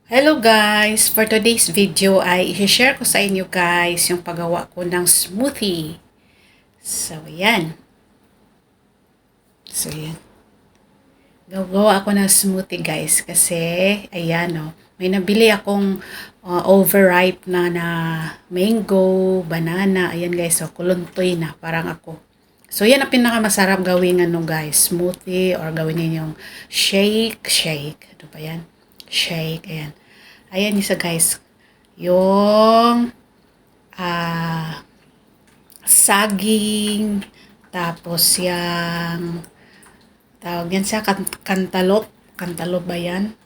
Hello guys! For today's video ay i-share ko sa inyo guys yung paggawa ko ng smoothie. So, yan. Gagawa ako ng smoothie guys kasi, ayan o. May nabili akong overripe na mango, banana. Ayan guys, so kuluntoy na. Parang ako. So, yan ang pinakamasarap gawin guys. Smoothie or gawin niyo yung shake. Ano ba yan? Shake, ayan. Ayan isa guys, yung saging, tapos yung tawag yan sa kantalop ba yan?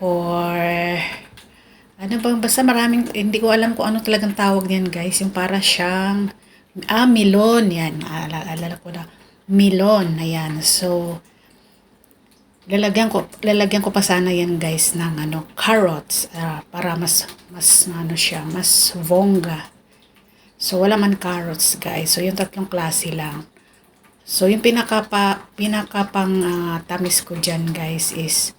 Or ano bang, basta maraming, hindi ko alam kung ano talagang tawag niyan guys, yung para siyang melon yan, alala ko na, melon, ayan. So lalagyan ko pa sana yan guys ng carrots para mas siya, mas bongga. So wala man carrots guys. So yung tatlong klase lang. So yung pinakapang tamis ko diyan guys is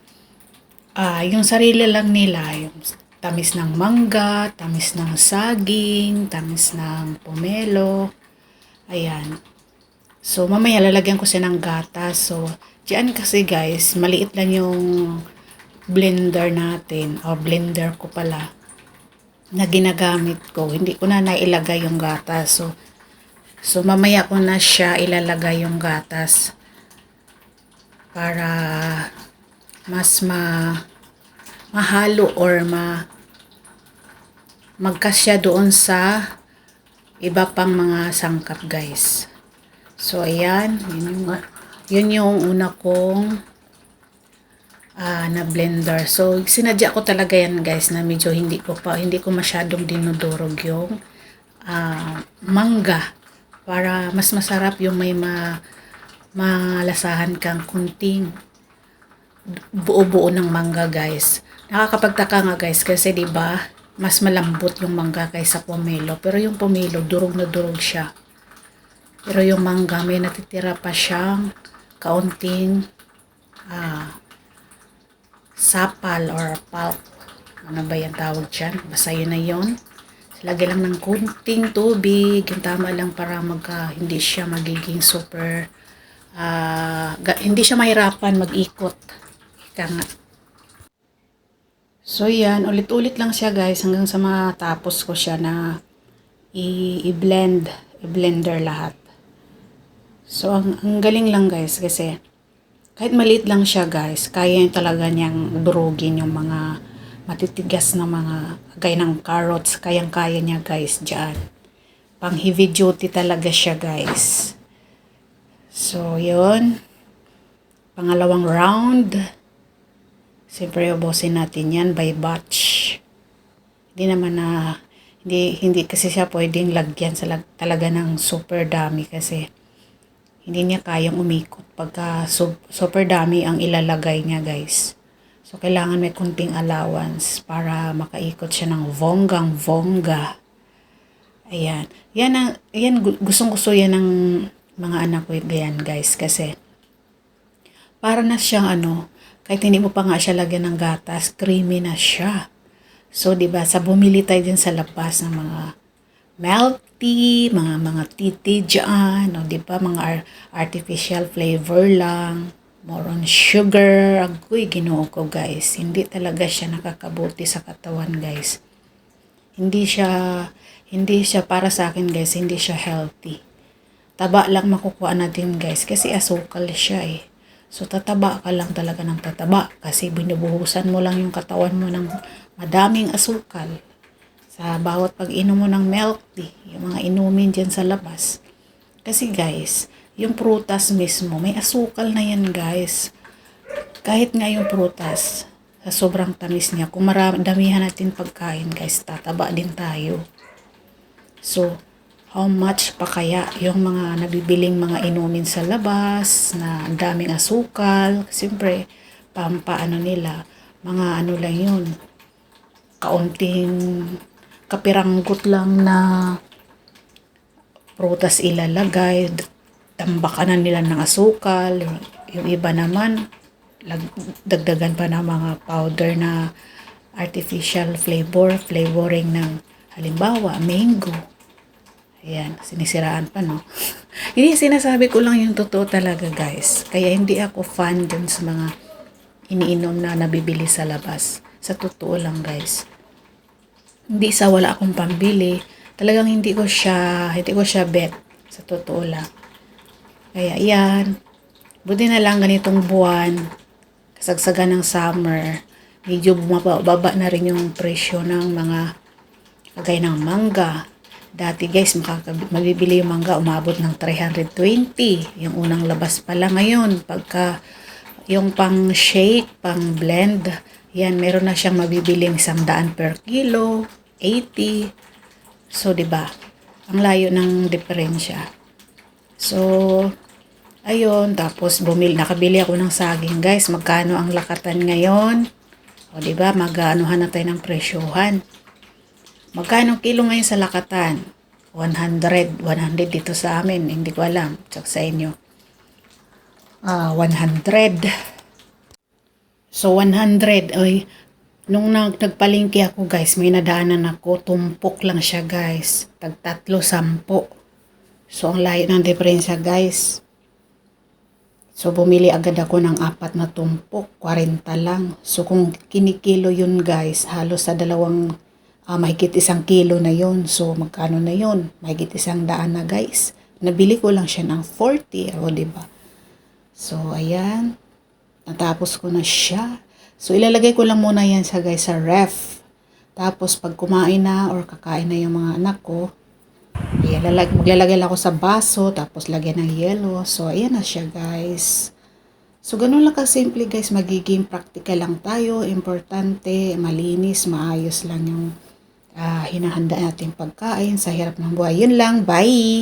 yung sarili lang nila, yung tamis ng mangga, tamis ng saging, tamis ng pomelo. Ayan. So mamaya lalagyan ko siya ng gatas. So diyan kasi guys, maliit lang yung blender natin, o blender ko pala, na ginagamit ko. Hindi ko na nailagay yung gatas. So mamaya ko na siya ilalagay yung gatas para mas mahalo or magkasya doon sa iba pang mga sangkap guys. So ayan, yun yung una kong na blender. So sinadya ko talaga yan guys na medyo hindi ko masyadong dinudurog yung mangga para mas masarap yung may malasahan kang kunting buo-buo ng mangga guys. Nakakapagtaka nga guys kasi 'di ba mas malambot yung mangga kaysa pomelo, pero yung pomelo durog na durog siya. Pero yung mangga may natitira pa siyang kaunting sapal or pulp. Ano ba yung tawag dyan? Basta yun na yun. Lagyan lang ng kunting tubig. Yung tama lang para hindi siya magiging super hindi siya mahirapan mag-ikot. Ika nga. So yan, ulit-ulit lang siya guys hanggang sa matapos ko siya na i-blender lahat. So, ang galing lang guys kasi kahit maliit lang siya guys, kaya talaga niyang durugin yung mga matitigas na mga gaya ng carrots. Kayang-kaya niya guys dyan. Pang heavy duty talaga siya guys. So, yun. Pangalawang round. Siyempre, ubusin natin yan by batch. Hindi naman hindi kasi siya pwedeng lagyan talaga ng super dami kasi hindi niya kayang umikot pagka super dami ang ilalagay niya guys. So kailangan may kunting allowance para makaikot siya ng bonggang-bongga. Ayan. Yan gustong-gusto yan ng mga anak ko yan guys kasi para na siyang kahit hindi mo pa nga siya lagyan ng gatas, creamy na siya. So 'di ba, sa bumili tayo din sa labas ng mga milk tea, mga titi dyan, o di ba, mga artificial flavor lang, more on sugar. Agoy, ginoo ko guys, hindi talaga siya nakakabuti sa katawan guys. Hindi siya para sa akin guys, hindi siya healthy. Taba lang makukuha natin guys kasi asukal siya eh. So tataba ka lang talaga ng tataba kasi binubuhusan mo lang yung katawan mo ng madaming asukal. Sa bawat pag-inom mo ng milk tea, yung mga inumin dyan sa labas. Kasi guys, yung prutas mismo, may asukal na yan guys. Kahit nga yung prutas, sa sobrang tamis niya, kung damihan natin pagkain guys, tataba din tayo. So, how much pa kaya yung mga nabibiling mga inumin sa labas, na ang daming asukal, siyempre, nila, mga lang yun, kaunting kapiranggot lang na prutas ilalagay, tambakanan nila ng asukal, yung iba naman dagdagan pa ng mga powder na artificial flavoring ng halimbawa, mango. Ayan, sinisiraan pa, no? Hindi, sinasabi ko lang yung totoo talaga, guys. Kaya hindi ako fan dun sa mga iniinom na nabibili sa labas. Sa totoo lang, guys. Hindi sa wala akong pambili. Talagang hindi ko siya bet. Sa totoo lang. Kaya, yan. Buti na lang ganitong buwan. Kasagsagan ng summer. Medyo bumababa na rin yung presyo ng mga kagaya ng mangga. Dati guys, mabibili yung mangga, umabot ng 320. Yung unang labas pala ngayon. Pagka yung pang shake, pang blend, yan, meron na siyang mabibiling 100 per kilo, 80. So, diba? Ang layo ng diferensya. So, ayun. Tapos, nakabili ako ng saging guys. Magkano ang lakatan ngayon? O, diba? Mag-aanuhan na tayo ng presyohan. Magkano kilo ngayon sa lakatan? 100 dito sa amin. Hindi ko alam. Tsaka sa inyo. 100. So, 100. Ay, nung nagpalingki ako guys, may nadaanan ako. Tumpok lang siya guys. Tag-3, 10. So, ang layo ng diferensya guys. So, bumili agad ako ng 4 na tumpok. 40 lang. So, kung kinikilo yun guys, halos sa mahigit 1 kilo na yun. So, magkano na yun? Mahigit 100 na guys. Nabili ko lang siya ng 40. O, diba? So, ayan. Natapos ko na siya. So, ilalagay ko lang muna yan sa ref. Tapos, pag kumain na or kakain na yung mga anak ko, ayan, maglalagay lang ako sa baso. Tapos, lagyan ng yelo. So, ayan na siya guys. So, ganun lang kasimple guys. Magiging practical lang tayo. Importante, malinis, maayos lang yung hinahanda natin pagkain sa hirap ng buhay. Yun lang. Bye!